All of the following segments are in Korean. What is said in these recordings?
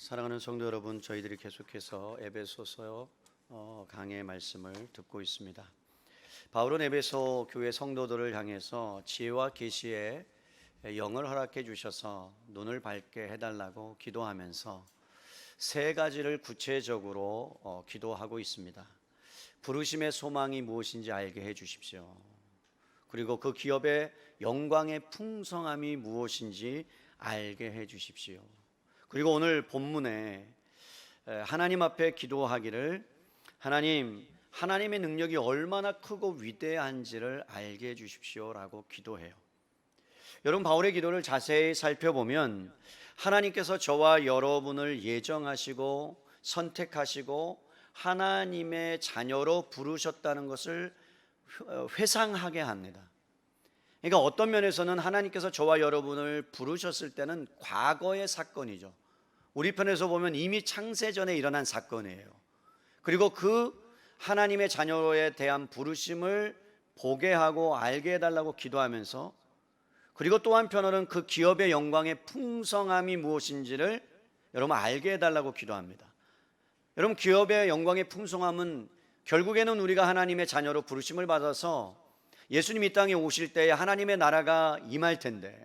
사랑하는 성도 여러분, 저희들이 계속해서 에베소서 강해의 말씀을 듣고 있습니다. 바울은 에베소 교회 성도들을 향해서 지혜와 계시의 영을 허락해 주셔서 눈을 밝게 해달라고 기도하면서 세 가지를 구체적으로 기도하고 있습니다. 부르심의 소망이 무엇인지 알게 해 주십시오. 그리고 그 기업의 영광의 풍성함이 무엇인지 알게 해 주십시오. 그리고 오늘 본문에 하나님 앞에 기도하기를 하나님의 능력이 얼마나 크고 위대한지를 알게 해 주십시오라고 기도해요. 여러분, 바울의 기도를 자세히 살펴보면 하나님께서 저와 여러분을 예정하시고 선택하시고 하나님의 자녀로 부르셨다는 것을 회상하게 합니다. 그러니까 어떤 면에서는 하나님께서 저와 여러분을 부르셨을 때는 과거의 사건이죠. 우리 편에서 보면 이미 창세전에 일어난 사건이에요. 그리고 그 하나님의 자녀에 대한 부르심을 보게 하고 알게 해달라고 기도하면서, 그리고 또 한편으로는 그 기업의 영광의 풍성함이 무엇인지를 여러분 알게 해달라고 기도합니다. 여러분, 기업의 영광의 풍성함은 결국에는 우리가 하나님의 자녀로 부르심을 받아서 예수님 이 땅에 오실 때에 하나님의 나라가 임할 텐데,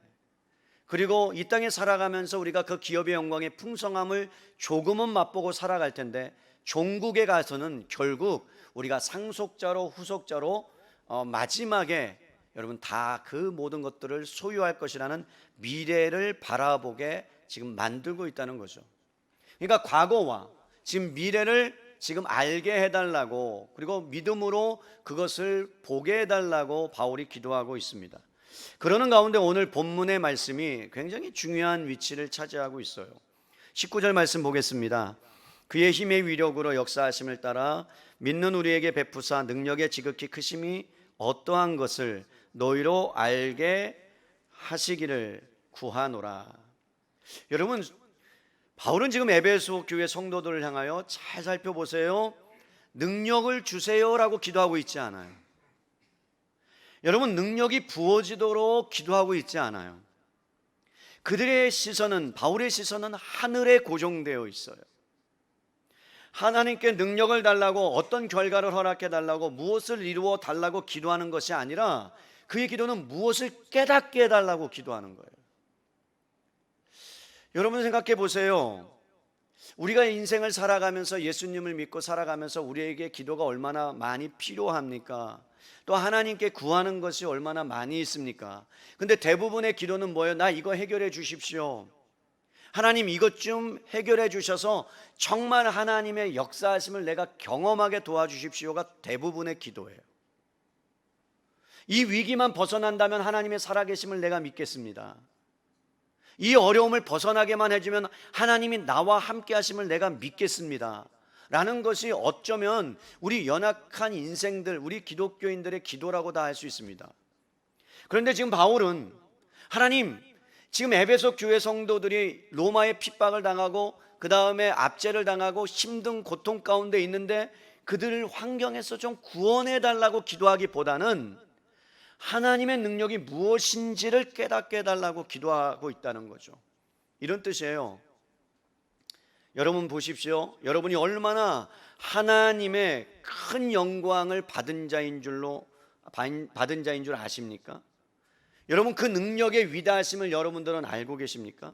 그리고 이 땅에 살아가면서 우리가 그 기업의 영광의 풍성함을 조금은 맛보고 살아갈 텐데, 종국에 가서는 결국 우리가 상속자로 후속자로 마지막에 여러분 다 그 모든 것들을 소유할 것이라는 미래를 바라보게 지금 만들고 있다는 거죠. 그러니까 과거와 지금 미래를 지금 알게 해달라고, 그리고 믿음으로 그것을 보게 해달라고 바울이 기도하고 있습니다. 그러는 가운데 오늘 본문의 말씀이 굉장히 중요한 위치를 차지하고 있어요. 19절 말씀 보겠습니다. 그의 힘의 위력으로 역사하심을 따라 믿는 우리에게 베푸사 능력의 지극히 크심이 어떠한 것을 너희로 알게 하시기를 구하노라. 여러분, 바울은 지금 에베소 교회 성도들을 향하여 잘 살펴보세요. 능력을 주세요라고 기도하고 있지 않아요. 여러분, 능력이 부어지도록 기도하고 있지 않아요. 그들의 시선은, 바울의 시선은 하늘에 고정되어 있어요. 하나님께 능력을 달라고, 어떤 결과를 허락해 달라고, 무엇을 이루어 달라고 기도하는 것이 아니라 그의 기도는 무엇을 깨닫게 해달라고 기도하는 거예요. 여러분 생각해 보세요. 우리가 인생을 살아가면서, 예수님을 믿고 살아가면서 우리에게 기도가 얼마나 많이 필요합니까? 또 하나님께 구하는 것이 얼마나 많이 있습니까? 근데 대부분의 기도는 뭐예요? 나 이거 해결해 주십시오. 하나님 이것 좀 해결해 주셔서 정말 하나님의 역사하심을 내가 경험하게 도와주십시오가 대부분의 기도예요. 이 위기만 벗어난다면 하나님의 살아계심을 내가 믿겠습니다. 이 어려움을 벗어나게만 해주면 하나님이 나와 함께 하심을 내가 믿겠습니다 라는 것이 어쩌면 우리 연약한 인생들, 우리 기독교인들의 기도라고 다 할 수 있습니다. 그런데 지금 바울은 하나님, 지금 에베소 교회 성도들이 로마의 핍박을 당하고 그 다음에 압제를 당하고 힘든 고통 가운데 있는데 그들 환경에서 좀 구원해 달라고 기도하기보다는 하나님의 능력이 무엇인지를 깨닫게 해달라고 기도하고 있다는 거죠. 이런 뜻이에요. 여러분 보십시오. 여러분이 얼마나 하나님의 큰 영광을 받은 자인 줄 아십니까? 여러분, 그 능력의 위대하심을 여러분들은 알고 계십니까?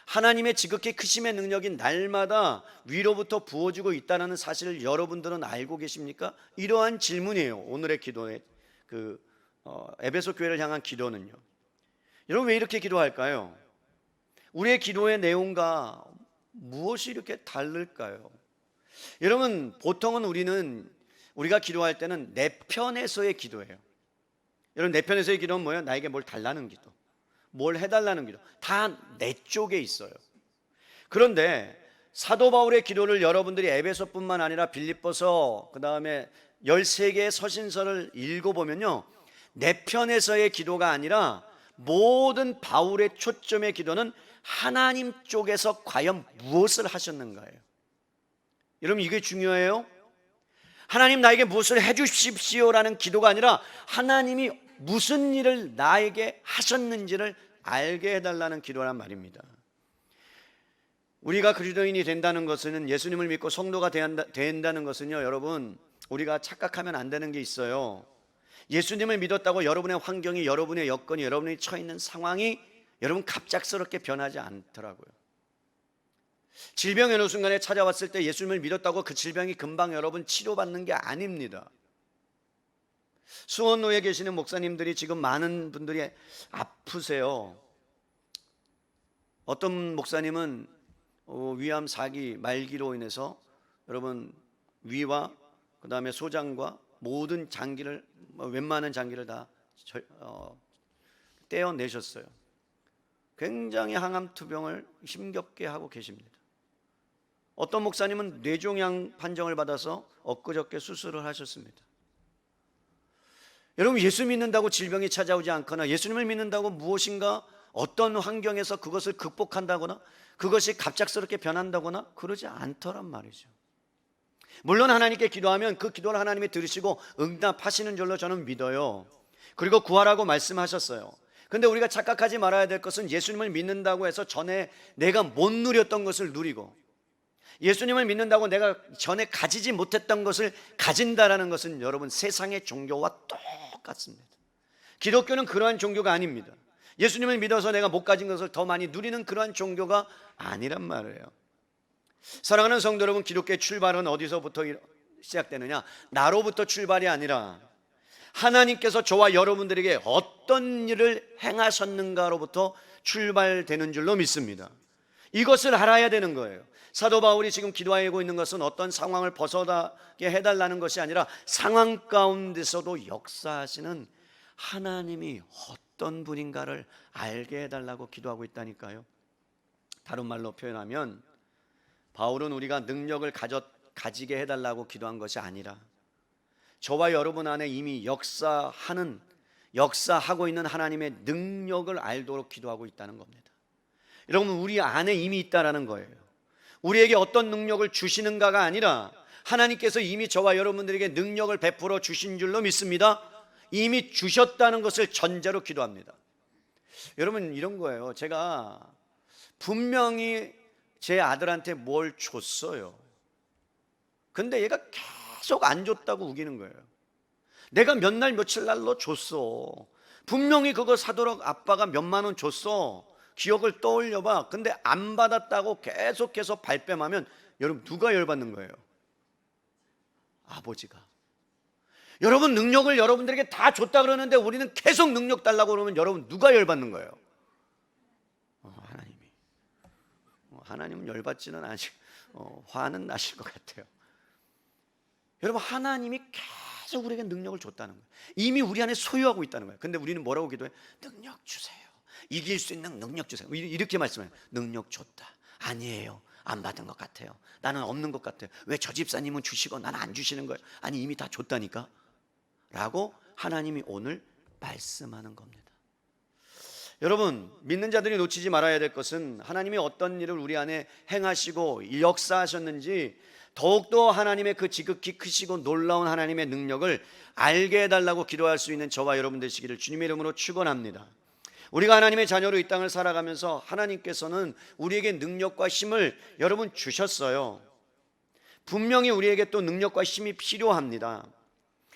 하나님의 지극히 크심의 능력이 날마다 위로부터 부어지고 있다는 사실을 여러분들은 알고 계십니까? 이러한 질문이에요. 오늘의 기도의 에베소 교회를 향한 기도는요. 여러분, 왜 이렇게 기도할까요? 우리의 기도의 내용과 무엇이 이렇게 다를까요? 여러분, 보통은 우리가 기도할 때는 내 편에서의 기도예요. 여러분, 내 편에서의 기도는 뭐예요? 나에게 뭘 달라는 기도, 뭘 해달라는 기도, 다 내 쪽에 있어요. 그런데 사도 바울의 기도를 여러분들이 에베소뿐만 아니라 빌립보서, 그 다음에 13개의 서신서를 읽어보면요, 내 편에서의 기도가 아니라 모든 바울의 초점의 기도는 하나님 쪽에서 과연 무엇을 하셨는가예요. 여러분, 이게 중요해요. 하나님 나에게 무엇을 해주십시오라는 기도가 아니라 하나님이 무슨 일을 나에게 하셨는지를 알게 해달라는 기도란 말입니다. 우리가 그리스도인이 된다는 것은, 예수님을 믿고 성도가 된다는 것은요, 여러분, 우리가 착각하면 안 되는 게 있어요. 예수님을 믿었다고 여러분의 환경이, 여러분의 여건이, 여러분이 처해 있는 상황이 여러분 갑작스럽게 변하지 않더라고요. 질병이 어느 순간에 찾아왔을 때 예수님을 믿었다고 그 질병이 금방 여러분 치료받는 게 아닙니다. 수원로에 계시는 목사님들이 지금 많은 분들이 아프세요. 어떤 목사님은 위암 4기 말기로 인해서 여러분 위와 그 다음에 소장과 모든 장기를, 웬만한 장기를 다 떼어내셨어요. 굉장히 항암투병을 힘겹게 하고 계십니다. 어떤 목사님은 뇌종양 판정을 받아서 엊그저께 수술을 하셨습니다. 여러분, 예수 믿는다고 질병이 찾아오지 않거나, 예수님을 믿는다고 무엇인가 어떤 환경에서 그것을 극복한다거나, 그것이 갑작스럽게 변한다거나 그러지 않더란 말이죠. 물론 하나님께 기도하면 그 기도를 하나님이 들으시고 응답하시는 줄로 저는 믿어요. 그리고 구하라고 말씀하셨어요. 근데 우리가 착각하지 말아야 될 것은, 예수님을 믿는다고 해서 전에 내가 못 누렸던 것을 누리고, 예수님을 믿는다고 내가 전에 가지지 못했던 것을 가진다라는 것은 여러분 세상의 종교와 똑같습니다. 기독교는 그러한 종교가 아닙니다. 예수님을 믿어서 내가 못 가진 것을 더 많이 누리는 그러한 종교가 아니란 말이에요. 사랑하는 성도 여러분, 기독교의 출발은 어디서부터 시작되느냐? 나로부터 출발이 아니라 하나님께서 저와 여러분들에게 어떤 일을 행하셨는가로부터 출발되는 줄로 믿습니다. 이것을 알아야 되는 거예요. 사도 바울이 지금 기도하고 있는 것은 어떤 상황을 벗어나게 해달라는 것이 아니라 상황 가운데서도 역사하시는 하나님이 어떤 분인가를 알게 해달라고 기도하고 있다니까요. 다른 말로 표현하면, 바울은 우리가 능력을 가지게 해달라고 기도한 것이 아니라 저와 여러분 안에 이미 역사하고 있는 하나님의 능력을 알도록 기도하고 있다는 겁니다. 여러분, 우리 안에 이미 있다라는 거예요. 우리에게 어떤 능력을 주시는가가 아니라 하나님께서 이미 저와 여러분들에게 능력을 베풀어 주신 줄로 믿습니다. 이미 주셨다는 것을 전제로 기도합니다. 여러분, 이런 거예요. 제가 분명히 제 아들한테 뭘 줬어요. 근데 얘가 계속 안 줬다고 우기는 거예요. 내가 몇 날 며칠 날로 줬어. 분명히 그거 사도록 아빠가 몇만 원 줬어. 기억을 떠올려봐. 근데 안 받았다고 계속해서 발뺌하면 여러분 누가 열받는 거예요? 아버지가. 여러분, 능력을 여러분들에게 다 줬다 그러는데 우리는 계속 능력 달라고 그러면 여러분 누가 열받는 거예요? 하나님이. 하나님은 열받지는 않으시고 화는 나실 것 같아요. 여러분, 하나님이 계속 우리에게 능력을 줬다는 거예요. 이미 우리 안에 소유하고 있다는 거예요. 근데 우리는 뭐라고 기도해요? 능력 주세요. 이길 수 있는 능력 주세요. 이렇게 말씀해요. 능력 줬다. 아니에요. 안 받은 것 같아요. 나는 없는 것 같아요. 왜 저 집사님은 주시고 나는 안 주시는 거예요? 아니, 이미 다 줬다니까 라고 하나님이 오늘 말씀하는 겁니다. 여러분, 믿는 자들이 놓치지 말아야 될 것은 하나님이 어떤 일을 우리 안에 행하시고 역사하셨는지, 더욱더 하나님의 그 지극히 크시고 놀라운 하나님의 능력을 알게 해달라고 기도할 수 있는 저와 여러분 되시기를 주님의 이름으로 축원합니다. 우리가 하나님의 자녀로 이 땅을 살아가면서 하나님께서는 우리에게 능력과 힘을 여러분 주셨어요. 분명히 우리에게 또 능력과 힘이 필요합니다.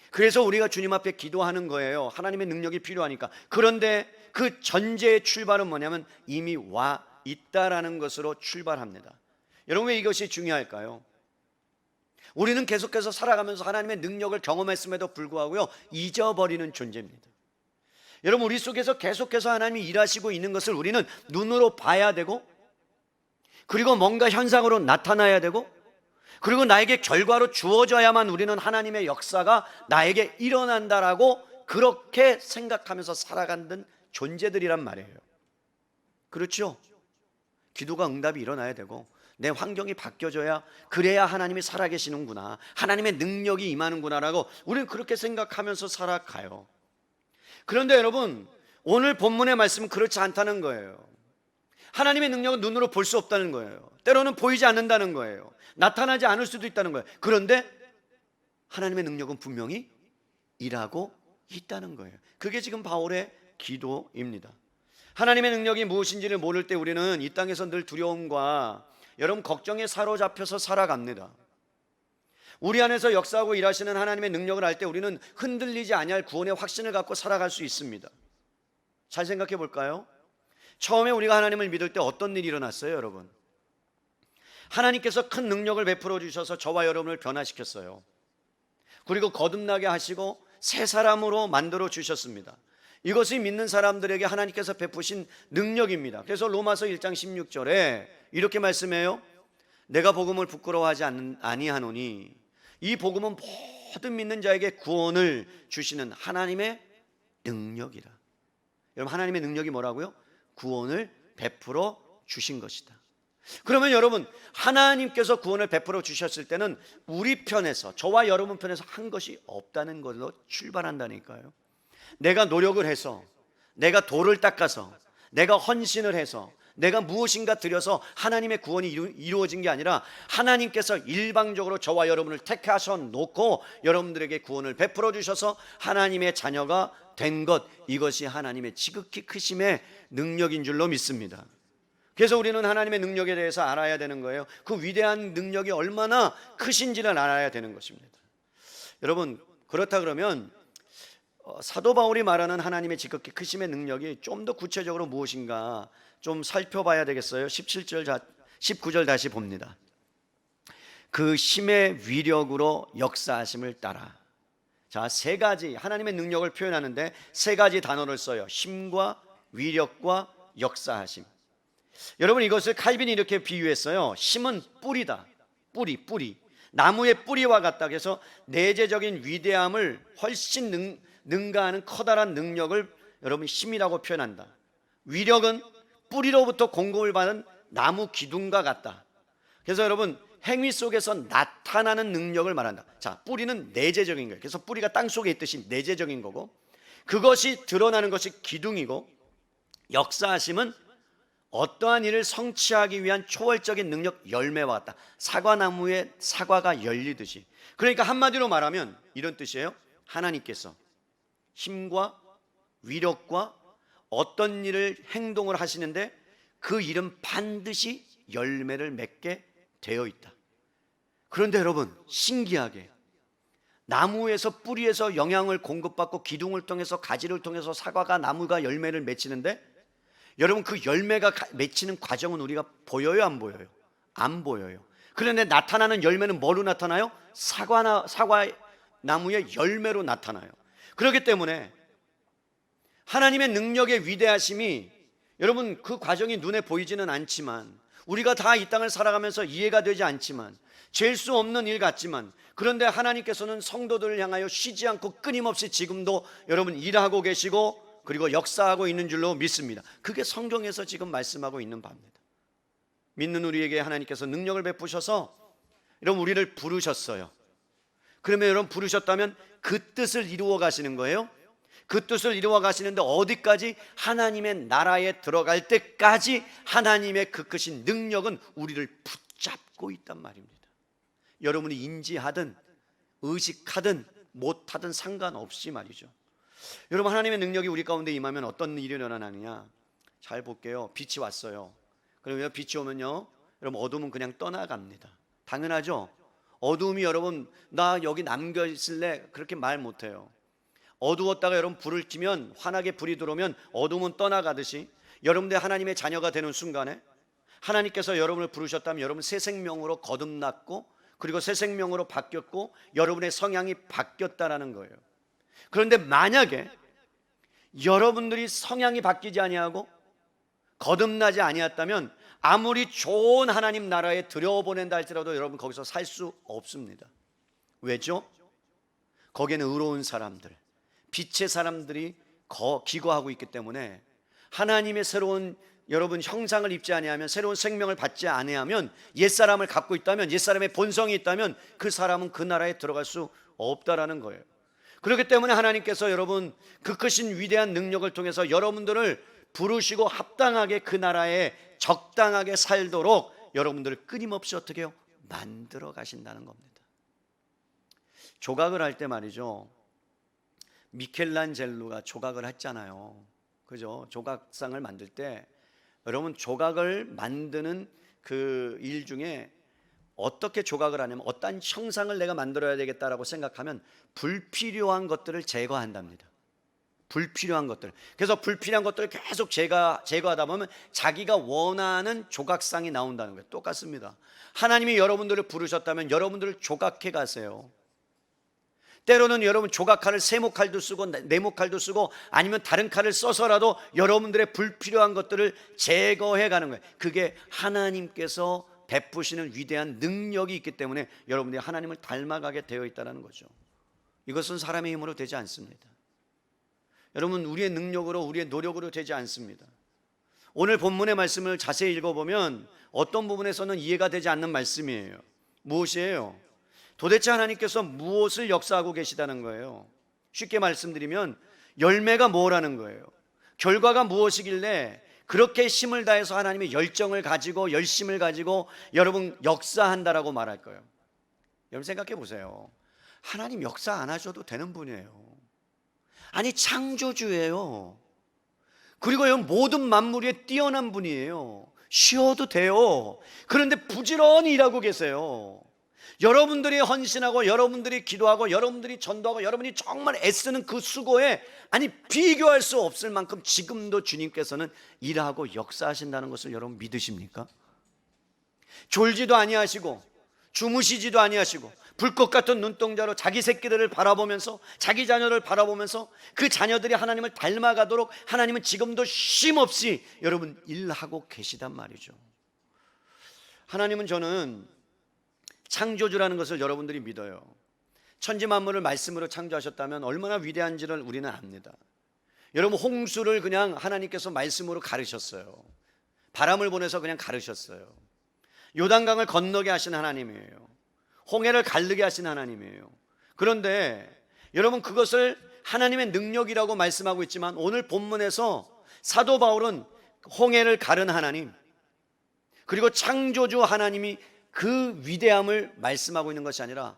그래서 우리가 주님 앞에 기도하는 거예요. 하나님의 능력이 필요하니까. 그런데 그 전제의 출발은 뭐냐면 이미 와 있다라는 것으로 출발합니다. 여러분, 왜 이것이 중요할까요? 우리는 계속해서 살아가면서 하나님의 능력을 경험했음에도 불구하고요, 잊어버리는 존재입니다. 여러분, 우리 속에서 계속해서 하나님이 일하시고 있는 것을 우리는 눈으로 봐야 되고, 그리고 뭔가 현상으로 나타나야 되고, 그리고 나에게 결과로 주어져야만 우리는 하나님의 역사가 나에게 일어난다라고 그렇게 생각하면서 살아가는 존재들이란 말이에요. 그렇죠? 기도가 응답이 일어나야 되고 내 환경이 바뀌어져야, 그래야 하나님이 살아계시는구나, 하나님의 능력이 임하는구나라고 우리는 그렇게 생각하면서 살아가요. 그런데 여러분, 오늘 본문의 말씀은 그렇지 않다는 거예요. 하나님의 능력은 눈으로 볼 수 없다는 거예요. 때로는 보이지 않는다는 거예요. 나타나지 않을 수도 있다는 거예요. 그런데 하나님의 능력은 분명히 일하고 있다는 거예요. 그게 지금 바울의 기도입니다. 하나님의 능력이 무엇인지를 모를 때 우리는 이 땅에서 늘 두려움과 여러분 걱정에 사로잡혀서 살아갑니다. 우리 안에서 역사하고 일하시는 하나님의 능력을 알 때 우리는 흔들리지 아니할 구원의 확신을 갖고 살아갈 수 있습니다. 잘 생각해 볼까요? 처음에 우리가 하나님을 믿을 때 어떤 일이 일어났어요, 여러분? 하나님께서 큰 능력을 베풀어 주셔서 저와 여러분을 변화시켰어요. 그리고 거듭나게 하시고 새 사람으로 만들어 주셨습니다. 이것이 믿는 사람들에게 하나님께서 베푸신 능력입니다. 그래서 로마서 1장 16절에 이렇게 말씀해요. 내가 복음을 부끄러워하지 아니하노니 이 복음은 모든 믿는 자에게 구원을 주시는 하나님의 능력이라. 여러분, 하나님의 능력이 뭐라고요? 구원을 베풀어 주신 것이다. 그러면 여러분, 하나님께서 구원을 베풀어 주셨을 때는 우리 편에서, 저와 여러분 편에서 한 것이 없다는 걸로 출발한다니까요. 내가 노력을 해서, 내가 돌을 닦아서, 내가 헌신을 해서, 내가 무엇인가 드려서 하나님의 구원이 이루어진 게 아니라 하나님께서 일방적으로 저와 여러분을 택하셔 놓고 여러분들에게 구원을 베풀어 주셔서 하나님의 자녀가 된 것, 이것이 하나님의 지극히 크심의 능력인 줄로 믿습니다. 그래서 우리는 하나님의 능력에 대해서 알아야 되는 거예요. 그 위대한 능력이 얼마나 크신지를 알아야 되는 것입니다. 여러분, 그렇다 그러면 사도 바울이 말하는 하나님의 지극히 크심의 능력이 좀 더 구체적으로 무엇인가 좀 살펴봐야 되겠어요. 19절 다시 봅니다. 그 힘의 위력으로 역사하심을 따라. 자, 세 가지 하나님의 능력을 표현하는데 세 가지 단어를 써요. 힘과 위력과 역사하심. 여러분, 이것을 칼빈이 이렇게 비유했어요. 힘은 뿌리다. 뿌리. 나무의 뿌리와 같다. 그래서 내재적인 위대함을 훨씬 능가하는 커다란 능력을 여러분 힘이라고 표현한다. 위력은 뿌리로부터 공급을 받은 나무 기둥과 같다. 그래서 여러분, 행위 속에서 나타나는 능력을 말한다. 자, 뿌리는 내재적인 거예요. 그래서 뿌리가 땅 속에 있듯이 내재적인 거고, 그것이 드러나는 것이 기둥이고, 역사하심은 어떠한 일을 성취하기 위한 초월적인 능력, 열매와 같다. 사과나무에 사과가 열리듯이. 그러니까 한마디로 말하면 이런 뜻이에요. 하나님께서 힘과 위력과 어떤 일을 행동을 하시는데 그 일은 반드시 열매를 맺게 되어 있다. 그런데 여러분, 신기하게 나무에서 뿌리에서 영양을 공급받고 기둥을 통해서 가지를 통해서 사과가 나무가 열매를 맺히는데 여러분, 그 열매가 맺히는 과정은 우리가 보여요, 안 보여요? 안 보여요. 그런데 나타나는 열매는 뭐로 나타나요? 사과나무의 열매로 나타나요. 그렇기 때문에 하나님의 능력의 위대하심이 여러분, 그 과정이 눈에 보이지는 않지만, 우리가 다 이 땅을 살아가면서 이해가 되지 않지만, 잴 수 없는 일 같지만, 그런데 하나님께서는 성도들을 향하여 쉬지 않고 끊임없이 지금도 여러분 일하고 계시고 그리고 역사하고 있는 줄로 믿습니다. 그게 성경에서 지금 말씀하고 있는 바입니다. 믿는 우리에게 하나님께서 능력을 베푸셔서 여러분 우리를 부르셨어요. 그러면 여러분 부르셨다면 그 뜻을 이루어 가시는 거예요. 그 뜻을 이루어 가시는데 어디까지? 하나님의 나라에 들어갈 때까지 하나님의 그 크신 능력은 우리를 붙잡고 있단 말입니다. 여러분이 인지하든 의식하든 못하든 상관없이 말이죠. 여러분, 하나님의 능력이 우리 가운데 임하면 어떤 일이 일어나느냐? 잘 볼게요. 빛이 왔어요. 그러면 빛이 오면요, 여러분 어둠은 그냥 떠나갑니다. 당연하죠. 어둠이 여러분 나 여기 남겨 있을래 그렇게 말 못해요. 어두웠다가 여러분 불을 켜면, 환하게 불이 들어오면 어둠은 떠나가듯이 여러분들 하나님의 자녀가 되는 순간에 하나님께서 여러분을 부르셨다면 여러분 새 생명으로 거듭났고 그리고 새 생명으로 바뀌었고 여러분의 성향이 바뀌었다라는 거예요. 그런데 만약에 여러분들이 성향이 바뀌지 아니하고 거듭나지 아니했다면 아무리 좋은 하나님 나라에 들여보낸다 할지라도 여러분 거기서 살 수 없습니다. 왜죠? 거기에는 의로운 사람들, 빛의 사람들이 기거하고 있기 때문에 하나님의 새로운 여러분 형상을 입지 아니하면, 새로운 생명을 받지 아니하면, 옛사람을 갖고 있다면, 옛사람의 본성이 있다면 그 사람은 그 나라에 들어갈 수 없다라는 거예요. 그렇기 때문에 하나님께서 여러분 그 크신 위대한 능력을 통해서 여러분들을 부르시고 합당하게 그 나라에 적당하게 살도록 여러분들을 끊임없이 어떻게 해요? 만들어 가신다는 겁니다. 조각을 할 때 말이죠, 미켈란젤로가 조각을 했잖아요. 그죠? 조각상을 만들 때 여러분 조각을 만드는 그 일 중에 어떻게 조각을 하냐면 어떤 형상을 내가 만들어야 되겠다라고 생각하면 불필요한 것들을 제거한답니다. 불필요한 것들. 그래서 불필요한 것들을 계속 제거하다 보면 자기가 원하는 조각상이 나온다는 거예요. 똑같습니다. 하나님이 여러분들을 부르셨다면 여러분들을 조각해 가세요. 때로는 여러분 조각칼을 세모칼도 쓰고 네모칼도 쓰고 아니면 다른 칼을 써서라도 여러분들의 불필요한 것들을 제거해 가는 거예요. 그게 하나님께서 베푸시는 위대한 능력이 있기 때문에 여러분들이 하나님을 닮아가게 되어 있다는 거죠. 이것은 사람의 힘으로 되지 않습니다. 여러분, 우리의 능력으로 우리의 노력으로 되지 않습니다. 오늘 본문의 말씀을 자세히 읽어보면 어떤 부분에서는 이해가 되지 않는 말씀이에요. 무엇이에요? 도대체 하나님께서 무엇을 역사하고 계시다는 거예요. 쉽게 말씀드리면 열매가 뭐라는 거예요. 결과가 무엇이길래 그렇게 힘을 다해서 하나님의 열정을 가지고 열심을 가지고 여러분 역사한다라고 말할 거예요. 여러분 생각해 보세요. 하나님 역사 안 하셔도 되는 분이에요. 아니 창조주예요. 그리고 여러분 모든 만물 위에 뛰어난 분이에요. 쉬어도 돼요. 그런데 부지런히 일하고 계세요. 여러분들이 헌신하고 여러분들이 기도하고 여러분들이 전도하고 여러분이 정말 애쓰는 그 수고에 아니 비교할 수 없을 만큼 지금도 주님께서는 일하고 역사하신다는 것을 여러분 믿으십니까? 졸지도 아니하시고 주무시지도 아니하시고 불꽃 같은 눈동자로 자기 새끼들을 바라보면서 자기 자녀를 바라보면서 그 자녀들이 하나님을 닮아가도록 하나님은 지금도 쉼없이 여러분 일하고 계시단 말이죠. 하나님은 저는 창조주라는 것을 여러분들이 믿어요. 천지 만물을 말씀으로 창조하셨다면 얼마나 위대한지를 우리는 압니다. 여러분 홍수를 그냥 하나님께서 말씀으로 가르셨어요. 바람을 보내서 그냥 가르셨어요. 요단강을 건너게 하신 하나님이에요. 홍해를 가르게 하신 하나님이에요. 그런데 여러분 그것을 하나님의 능력이라고 말씀하고 있지만 오늘 본문에서 사도 바울은 홍해를 가른 하나님 그리고 창조주 하나님이 그 위대함을 말씀하고 있는 것이 아니라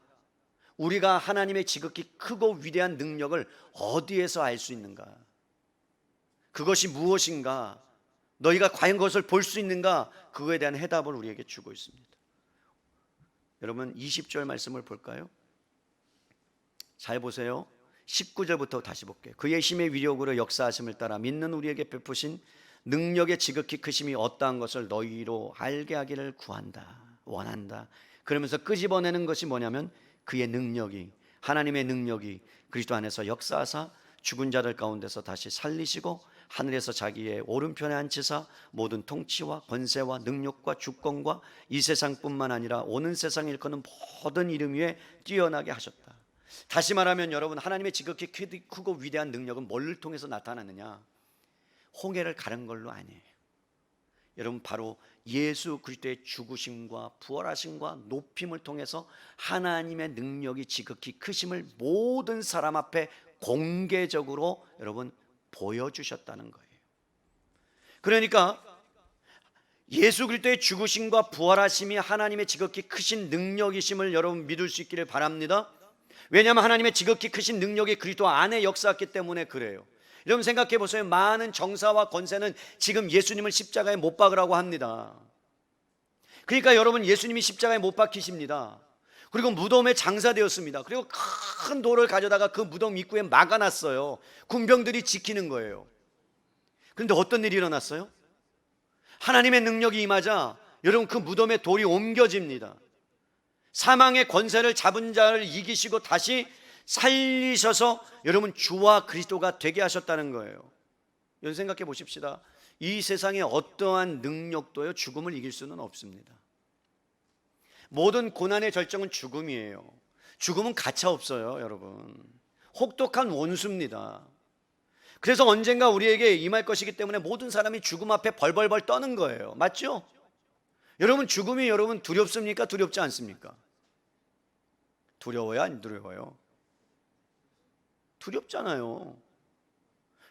우리가 하나님의 지극히 크고 위대한 능력을 어디에서 알 수 있는가? 그것이 무엇인가? 너희가 과연 그것을 볼 수 있는가? 그거에 대한 해답을 우리에게 주고 있습니다. 여러분 20절 말씀을 볼까요? 잘 보세요. 19절부터 다시 볼게요. 그의 힘의 위력으로 역사하심을 따라 믿는 우리에게 베푸신 능력의 지극히 크심이 어떠한 것을 너희로 알게 하기를 구한다. 원한다. 그러면서 끄집어내는 것이 뭐냐면 그의 능력이 하나님의 능력이 그리스도 안에서 역사하사 죽은 자들 가운데서 다시 살리시고 하늘에서 자기의 오른편에 앉히사 모든 통치와 권세와 능력과 주권과 이 세상뿐만 아니라 오는 세상에 일컫는 모든 이름 위에 뛰어나게 하셨다. 다시 말하면 여러분 하나님의 지극히 크고 위대한 능력은 뭘 통해서 나타나느냐? 홍해를 가른 걸로 아니에요. 여러분 바로 예수 그리스도의 죽으심과 부활하심과 높임을 통해서 하나님의 능력이 지극히 크심을 모든 사람 앞에 공개적으로 여러분 보여주셨다는 거예요. 그러니까 예수 그리스도의 죽으심과 부활하심이 하나님의 지극히 크신 능력이심을 여러분 믿을 수 있기를 바랍니다. 왜냐하면 하나님의 지극히 크신 능력이 그리스도 안에 역사했기 때문에 그래요. 여러분 생각해 보세요. 많은 정사와 권세는 지금 예수님을 십자가에 못 박으라고 합니다. 그러니까 여러분 예수님이 십자가에 못 박히십니다. 그리고 무덤에 장사되었습니다. 그리고 큰 돌을 가져다가 그 무덤 입구에 막아놨어요. 군병들이 지키는 거예요. 그런데 어떤 일이 일어났어요? 하나님의 능력이 임하자 여러분 그 무덤에 돌이 옮겨집니다. 사망의 권세를 잡은 자를 이기시고 다시 살리셔서 여러분 주와 그리스도가 되게 하셨다는 거예요. 여러분 생각해 보십시다. 이 세상에 어떠한 능력도요 죽음을 이길 수는 없습니다. 모든 고난의 절정은 죽음이에요. 죽음은 가차 없어요. 여러분 혹독한 원수입니다. 그래서 언젠가 우리에게 임할 것이기 때문에 모든 사람이 죽음 앞에 벌벌벌 떠는 거예요. 맞죠? 여러분 죽음이 여러분 두렵습니까? 두렵지 않습니까? 두려워요? 안 두려워요? 두렵잖아요.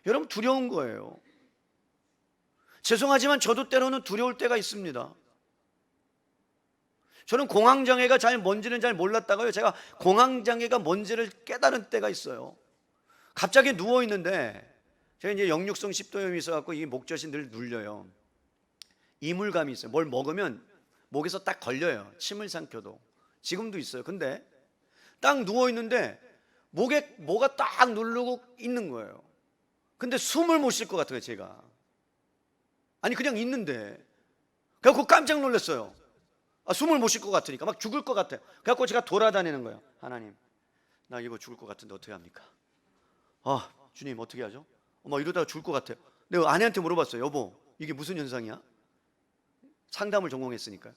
여러분 두려운 거예요. 죄송하지만 저도 때로는 두려울 때가 있습니다. 저는 공황장애가 뭔지는 잘 몰랐다가요 제가 공황장애가 뭔지를 깨달은 때가 있어요. 갑자기 누워있는데 제가 이제 역류성 식도염이 있어갖고 이 목젖이 늘 눌려요. 이물감이 있어요. 뭘 먹으면 목에서 딱 걸려요. 침을 삼켜도. 지금도 있어요. 근데 딱 누워 있는데 목에 뭐가 딱 누르고 있는 거예요. 근데 숨을 못 쉴 것 같아요, 제가. 아니 그냥 있는데. 그래갖고 깜짝 놀랐어요. 숨을 못 쉴 것 같으니까 막 죽을 것 같아요. 그래갖고 제가 돌아다니는 거예요. 하나님, 나 이거 죽을 것 같은데 어떻게 합니까? 주님 어떻게 하죠? 이러다가 죽을 것 같아요. 내가 아내한테 물어봤어요. 여보, 이게 무슨 현상이야? 상담을 전공했으니까요.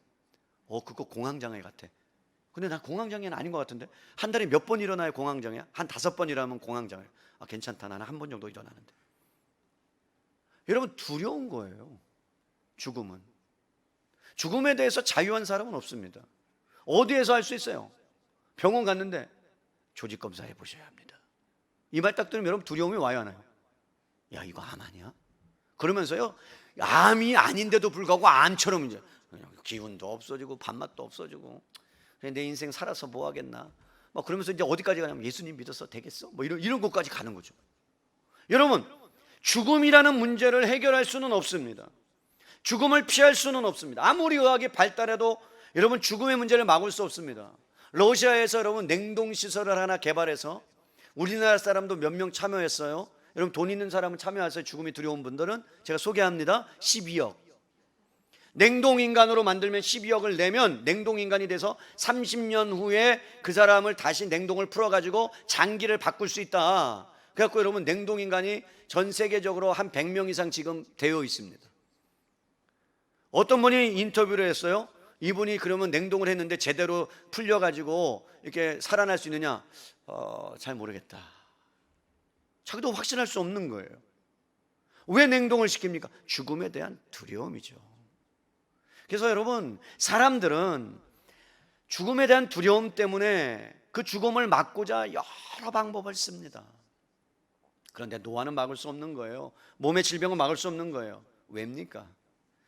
그거 공황장애 같아. 근데 난 공황장애는 아닌 것 같은데. 한 달에 몇 번 일어나요 공황장애? 한 5번이라면 공황장애. 괜찮다, 나는 한 번 정도 일어나는데. 여러분, 두려운 거예요. 죽음은. 죽음에 대해서 자유한 사람은 없습니다. 어디에서 할 수 있어요? 병원 갔는데 조직 검사해 보셔야 합니다. 이 말 딱 들으면 여러분 두려움이 와요, 안 와요? 야, 이거 암 아니야? 그러면서요, 암이 아닌데도 불구하고 암처럼 이제 기운도 없어지고 밥맛도 없어지고, 내 인생 살아서 뭐 하겠나? 그러면서 이제 어디까지 가냐면 예수님 믿어서 되겠어? 이런 것까지 가는 거죠. 여러분, 죽음이라는 문제를 해결할 수는 없습니다. 죽음을 피할 수는 없습니다. 아무리 의학이 발달해도 여러분 죽음의 문제를 막을 수 없습니다. 러시아에서 여러분 냉동시설을 하나 개발해서 우리나라 사람도 몇 명 참여했어요. 여러분 돈 있는 사람은 참여하세요. 죽음이 두려운 분들은 제가 소개합니다. 12억. 냉동인간으로 만들면 12억을 내면 냉동인간이 돼서 30년 후에 그 사람을 다시 냉동을 풀어가지고 장기를 바꿀 수 있다. 그래갖고 여러분 냉동인간이 전 세계적으로 한 100명 이상 지금 되어 있습니다. 어떤 분이 인터뷰를 했어요. 이분이 그러면 냉동을 했는데 제대로 풀려가지고 이렇게 살아날 수 있느냐? 잘 모르겠다. 자기도 확신할 수 없는 거예요. 왜 냉동을 시킵니까? 죽음에 대한 두려움이죠. 그래서 여러분, 사람들은 죽음에 대한 두려움 때문에 그 죽음을 막고자 여러 방법을 씁니다. 그런데 노화는 막을 수 없는 거예요. 몸의 질병은 막을 수 없는 거예요. 왜입니까?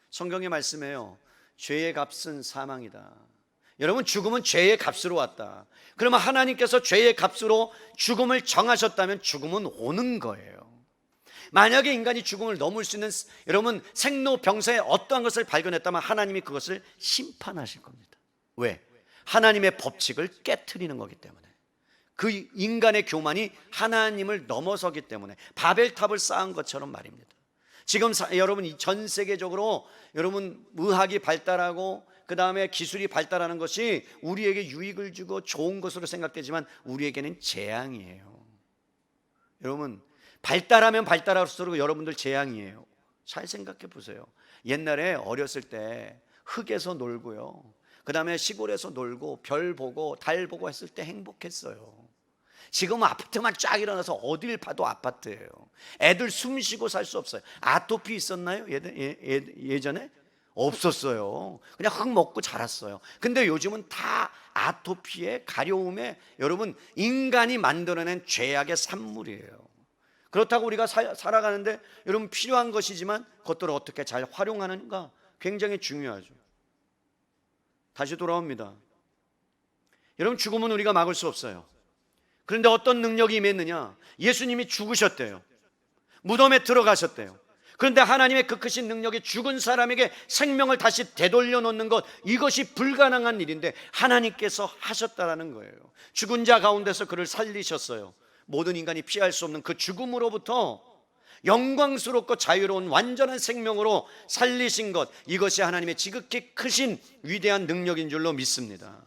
성경의 말씀에요, 죄의 값은 사망이다. 여러분, 죽음은 죄의 값으로 왔다. 그러면 하나님께서 죄의 값으로 죽음을 정하셨다면 죽음은 오는 거예요. 만약에 인간이 죽음을 넘을 수 있는 여러분 생로병사의 어떠한 것을 발견했다면 하나님이 그것을 심판하실 겁니다. 왜? 하나님의 법칙을 깨트리는 거기 때문에. 그 인간의 교만이 하나님을 넘어서기 때문에 바벨탑을 쌓은 것처럼 말입니다. 지금 여러분 전 세계적으로 여러분 의학이 발달하고 그 다음에 기술이 발달하는 것이 우리에게 유익을 주고 좋은 것으로 생각되지만 우리에게는 재앙이에요. 여러분, 발달하면 발달할수록 여러분들 재앙이에요. 잘 생각해 보세요. 옛날에 어렸을 때 흙에서 놀고요, 그 다음에 시골에서 놀고 별 보고 달 보고 했을 때 행복했어요. 지금은 아파트만 쫙 일어나서 어딜 봐도 아파트예요. 애들 숨 쉬고 살 수 없어요. 아토피 있었나요? 예전에? 없었어요. 그냥 흙 먹고 자랐어요. 근데 요즘은 다 아토피에 가려움에 여러분 인간이 만들어낸 죄악의 산물이에요. 그렇다고 우리가 살아가는데 여러분 필요한 것이지만 그것들을 어떻게 잘 활용하는가 굉장히 중요하죠. 다시 돌아옵니다. 여러분, 죽음은 우리가 막을 수 없어요. 그런데 어떤 능력이 임했느냐? 예수님이 죽으셨대요. 무덤에 들어가셨대요. 그런데 하나님의 그 크신 능력이 죽은 사람에게 생명을 다시 되돌려 놓는 것, 이것이 불가능한 일인데 하나님께서 하셨다라는 거예요. 죽은 자 가운데서 그를 살리셨어요. 모든 인간이 피할 수 없는 그 죽음으로부터 영광스럽고 자유로운 완전한 생명으로 살리신 것, 이것이 하나님의 지극히 크신 위대한 능력인 줄로 믿습니다.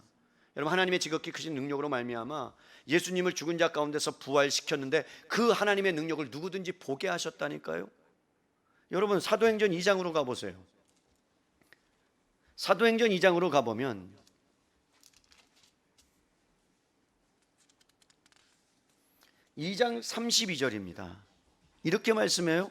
여러분, 하나님의 지극히 크신 능력으로 말미암아 예수님을 죽은 자 가운데서 부활시켰는데 그 하나님의 능력을 누구든지 보게 하셨다니까요. 여러분, 사도행전 2장으로 가보세요. 사도행전 2장으로 가보면 2장 32절입니다. 이렇게 말씀해요.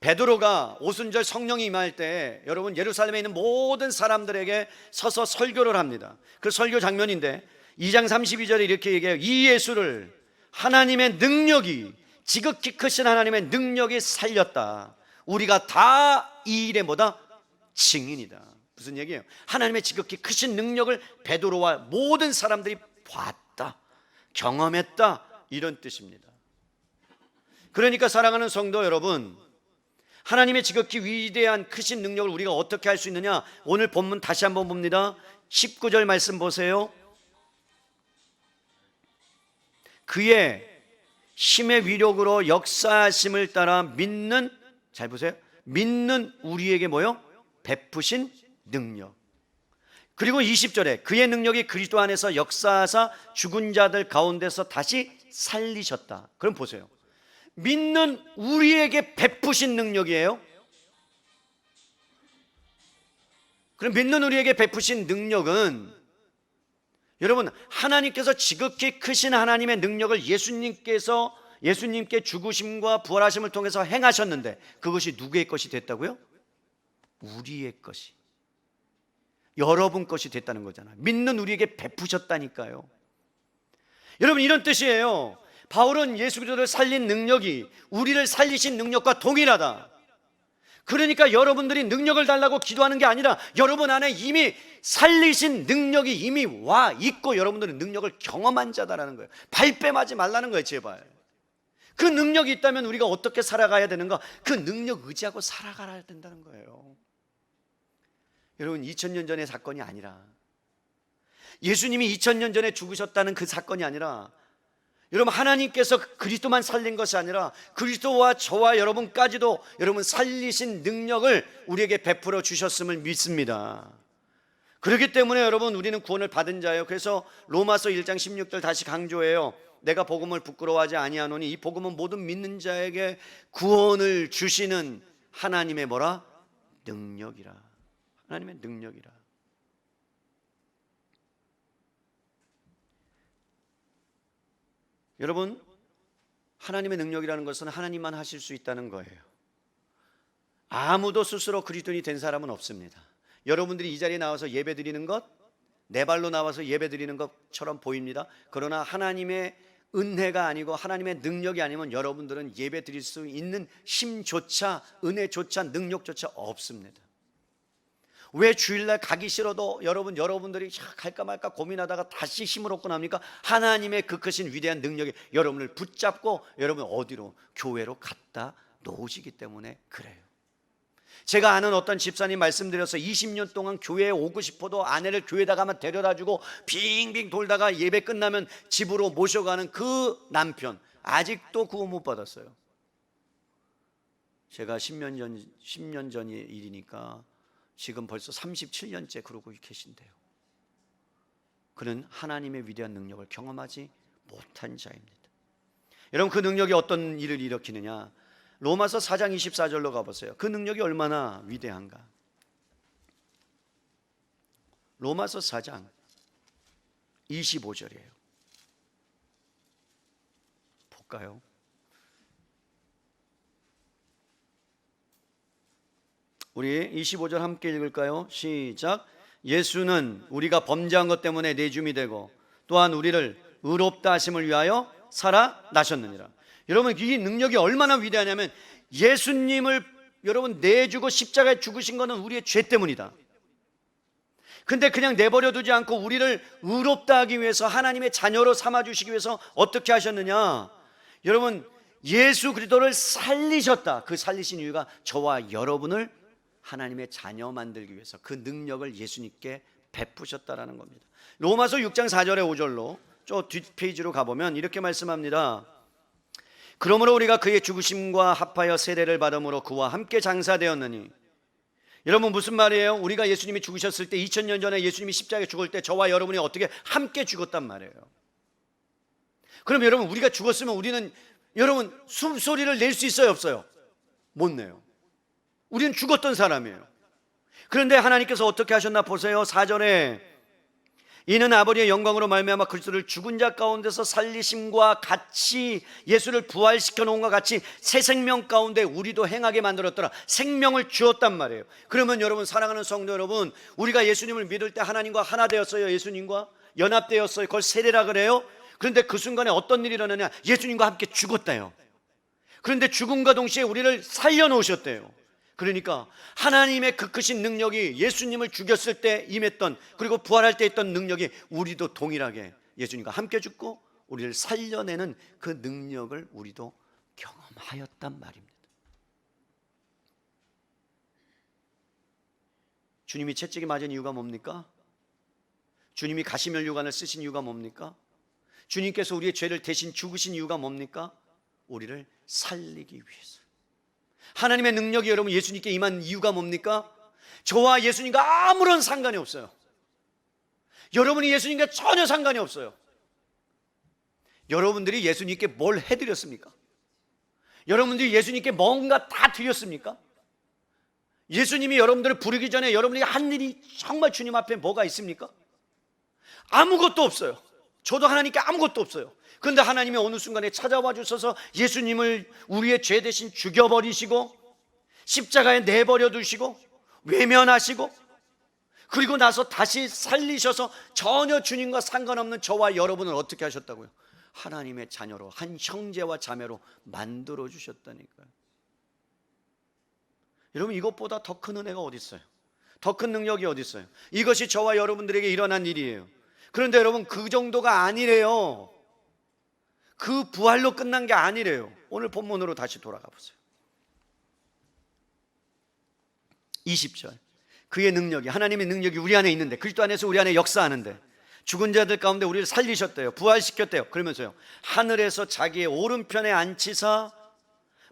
베드로가 오순절 성령이 임할 때 여러분 예루살렘에 있는 모든 사람들에게 서서 설교를 합니다. 그 설교 장면인데 2장 32절에 이렇게 얘기해요. 이 예수를 하나님의 능력이, 지극히 크신 하나님의 능력이 살렸다. 우리가 다 이 일에 뭐다? 증인이다. 무슨 얘기예요? 하나님의 지극히 크신 능력을 베드로와 모든 사람들이 봤다, 경험했다, 이런 뜻입니다. 그러니까 사랑하는 성도 여러분, 하나님의 지극히 위대한 크신 능력을 우리가 어떻게 할 수 있느냐? 오늘 본문 다시 한번 봅니다. 19절 말씀 보세요. 그의 힘의 위력으로 역사하심을 따라 믿는, 잘 보세요, 믿는 우리에게 뭐요? 베푸신 능력. 그리고 20절에 그의 능력이 그리스도 안에서 역사하사 죽은 자들 가운데서 다시 살리셨다. 그럼 보세요, 믿는 우리에게 베푸신 능력이에요. 그럼 믿는 우리에게 베푸신 능력은, 여러분, 하나님께서 지극히 크신 하나님의 능력을 예수님께 죽으심과 부활하심을 통해서 행하셨는데, 그것이 누구의 것이 됐다고요? 우리의 것이, 여러분 것이 됐다는 거잖아요. 믿는 우리에게 베푸셨다니까요. 여러분, 이런 뜻이에요. 바울은 예수 그리스도를 살린 능력이 우리를 살리신 능력과 동일하다. 그러니까 여러분들이 능력을 달라고 기도하는 게 아니라 여러분 안에 이미 살리신 능력이 이미 와 있고 여러분들은 능력을 경험한 자다라는 거예요. 발뺌하지 말라는 거예요. 제발. 그 능력이 있다면 우리가 어떻게 살아가야 되는가? 그 능력 의지하고 살아가야 된다는 거예요. 여러분, 2000년 전의 사건이 아니라, 예수님이 2000년 전에 죽으셨다는 그 사건이 아니라, 여러분, 하나님께서 그리스도만 살린 것이 아니라 그리스도와 저와 여러분까지도 여러분 살리신 능력을 우리에게 베풀어 주셨음을 믿습니다. 그렇기 때문에 여러분, 우리는 구원을 받은 자예요. 그래서 로마서 1장 16절 다시 강조해요. 내가 복음을 부끄러워하지 아니하노니 이 복음은 모든 믿는 자에게 구원을 주시는 하나님의 뭐라? 능력이라. 하나님의 능력이라. 여러분, 하나님의 능력이라는 것은 하나님만 하실 수 있다는 거예요. 아무도 스스로 그리스도인이 된 사람은 없습니다. 여러분들이 이 자리에 나와서 예배 드리는 것, 내 발로 나와서 예배 드리는 것처럼 보입니다. 그러나 하나님의 은혜가 아니고 하나님의 능력이 아니면 여러분들은 예배 드릴 수 있는 힘조차, 은혜조차, 능력조차 없습니다. 왜 주일날 가기 싫어도 여러분들이 갈까 말까 고민하다가 다시 힘을 얻고 납니까? 하나님의 그 크신 위대한 능력이 여러분을 붙잡고 여러분 어디로? 교회로 갖다 놓으시기 때문에 그래요. 제가 아는 어떤 집사님 말씀드려서 20년 동안 교회에 오고 싶어도 아내를 교회에다가만 데려다주고 빙빙 돌다가 예배 끝나면 집으로 모셔가는 그 남편, 아직도 구원 못 받았어요. 제가 10년 전의 일이니까 지금 벌써 37년째 그러고 계신데요. 그는 하나님의 위대한 능력을 경험하지 못한 자입니다. 여러분, 그 능력이 어떤 일을 일으키느냐? 로마서 4장 24절로 가보세요. 그 능력이 얼마나 위대한가? 로마서 4장 25절이에요. 볼까요? 우리 25절 함께 읽을까요? 시작. 예수는 우리가 범죄한 것 때문에 내줌이 되고 또한 우리를 의롭다 하심을 위하여 살아나셨느니라. 여러분, 이 능력이 얼마나 위대하냐면 예수님을 여러분 내주고 십자가에 죽으신 것은 우리의 죄 때문이다. 근데 그냥 내버려 두지 않고 우리를 의롭다 하기 위해서 하나님의 자녀로 삼아주시기 위해서 어떻게 하셨느냐? 여러분, 예수 그리스도를 살리셨다. 그 살리신 이유가 저와 여러분을 하나님의 자녀 만들기 위해서 그 능력을 예수님께 베푸셨다라는 겁니다. 로마서 6장 4절에 5절로 저 뒷페이지로 가보면 이렇게 말씀합니다. 그러므로 우리가 그의 죽으심과 합하여 세례를 받음으로 그와 함께 장사되었느니. 여러분, 무슨 말이에요? 우리가 예수님이 죽으셨을 때 2000년 전에 예수님이 십자가에 죽을 때 저와 여러분이 어떻게 함께 죽었단 말이에요. 그럼 여러분, 우리가 죽었으면 우리는 여러분 숨소리를 낼 수 있어요, 없어요? 못 내요. 우리는 죽었던 사람이에요. 그런데 하나님께서 어떻게 하셨나 보세요. 4절에 이는 아버지의 영광으로 말미암아 그리스도를 죽은 자 가운데서 살리심과 같이 예수를 부활시켜 놓은 것과 같이 새 생명 가운데 우리도 행하게 만들었더라. 생명을 주었단 말이에요. 그러면 여러분, 사랑하는 성도 여러분, 우리가 예수님을 믿을 때 하나님과 하나 되었어요. 예수님과 연합되었어요. 그걸 세례라 그래요. 그런데 그 순간에 어떤 일이 일어나냐? 예수님과 함께 죽었대요. 그런데 죽음과 동시에 우리를 살려놓으셨대요. 그러니까 하나님의 그 크신 능력이 예수님을 죽였을 때 임했던, 그리고 부활할 때 있던 능력이 우리도 동일하게 예수님과 함께 죽고 우리를 살려내는 그 능력을 우리도 경험하였단 말입니다. 주님이 채찍에 맞은 이유가 뭡니까? 주님이 가시면류관을 쓰신 이유가 뭡니까? 주님께서 우리의 죄를 대신 죽으신 이유가 뭡니까? 우리를 살리기 위해서. 하나님의 능력이 여러분 예수님께 임한 이유가 뭡니까? 저와 예수님과 아무런 상관이 없어요. 여러분이 예수님과 전혀 상관이 없어요. 여러분들이 예수님께 뭘 해드렸습니까? 여러분들이 예수님께 뭔가 다 드렸습니까? 예수님이 여러분들을 부르기 전에 여러분이 한 일이 정말 주님 앞에 뭐가 있습니까? 아무것도 없어요. 저도 하나님께 아무것도 없어요. 그런데 하나님이 어느 순간에 찾아와 주셔서 예수님을 우리의 죄 대신 죽여버리시고 십자가에 내버려 두시고 외면하시고 그리고 나서 다시 살리셔서 전혀 주님과 상관없는 저와 여러분을 어떻게 하셨다고요? 하나님의 자녀로, 한 형제와 자매로 만들어 주셨다니까요. 여러분, 이것보다 더 큰 은혜가 어디 있어요? 더 큰 능력이 어디 있어요? 이것이 저와 여러분들에게 일어난 일이에요. 그런데 여러분, 그 정도가 아니래요. 그 부활로 끝난 게 아니래요. 오늘 본문으로 다시 돌아가 보세요. 20절. 그의 능력이, 하나님의 능력이 우리 안에 있는데, 그리스도 안에서 우리 안에 역사하는데 죽은 자들 가운데 우리를 살리셨대요. 부활시켰대요. 그러면서요, 하늘에서 자기의 오른편에 앉히사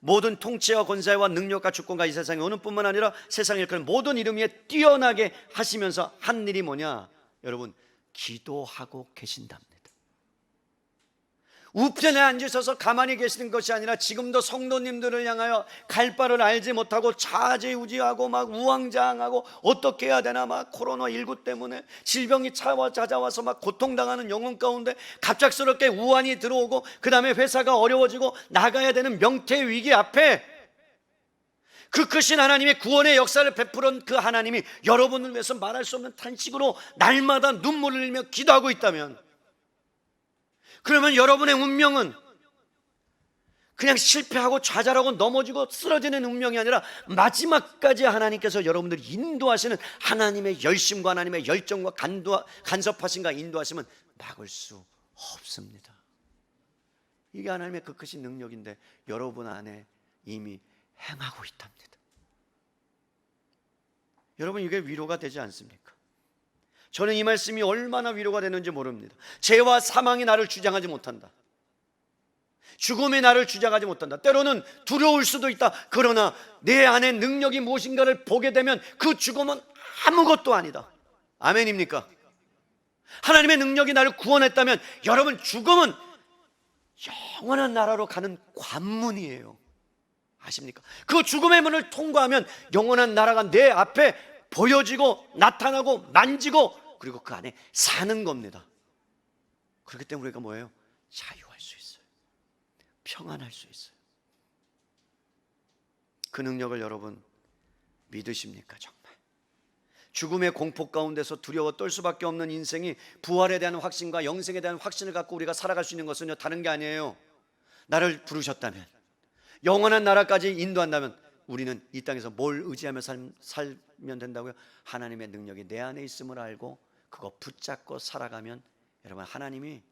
모든 통치와 권세와 능력과 주권과 이 세상에 오는 뿐만 아니라 세상에 일컫는 모든 이름 위에 뛰어나게 하시면서 한 일이 뭐냐? 여러분, 기도하고 계신답니다. 우편에 앉으셔서 가만히 계시는 것이 아니라 지금도 성도님들을 향하여 갈 바를 알지 못하고 좌지우지하고 막 우왕좌왕하고 어떻게 해야 되나, 막 코로나19 때문에 질병이 찾아와서 막 고통당하는 영혼 가운데 갑작스럽게 우환이 들어오고 그 다음에 회사가 어려워지고 나가야 되는 명태 위기 앞에 그 크신 하나님의 구원의 역사를 베푸는 그 하나님이 여러분을 위해서 말할 수 없는 탄식으로 날마다 눈물을 흘리며 기도하고 있다면, 그러면 여러분의 운명은 그냥 실패하고 좌절하고 넘어지고 쓰러지는 운명이 아니라 마지막까지 하나님께서 여러분들을 인도하시는 하나님의 열심과 하나님의 열정과 간섭하심과 인도하심은 막을 수 없습니다. 이게 하나님의 그 크신 능력인데 여러분 안에 이미 행하고 있답니다. 여러분, 이게 위로가 되지 않습니까? 저는 이 말씀이 얼마나 위로가 되는지 모릅니다. 죄와 사망이 나를 주장하지 못한다. 죽음이 나를 주장하지 못한다. 때로는 두려울 수도 있다. 그러나 내 안에 능력이 무엇인가를 보게 되면 그 죽음은 아무것도 아니다. 아멘입니까? 하나님의 능력이 나를 구원했다면 여러분, 죽음은 영원한 나라로 가는 관문이에요. 아십니까? 그 죽음의 문을 통과하면 영원한 나라가 내 앞에 보여지고 나타나고 만지고 그리고 그 안에 사는 겁니다. 그렇기 때문에 우리가 뭐예요? 자유할 수 있어요. 평안할 수 있어요. 그 능력을 여러분 믿으십니까? 정말 죽음의 공포 가운데서 두려워 떨 수밖에 없는 인생이 부활에 대한 확신과 영생에 대한 확신을 갖고 우리가 살아갈 수 있는 것은요, 다른 게 아니에요. 나를 부르셨다면, 영원한 나라까지 인도한다면 우리는 이 땅에서 뭘 의지하며 살면 된다고요? 하나님의 능력이 내 안에 있음을 알고 그거 붙잡고 살아가면 여러분, 하나님이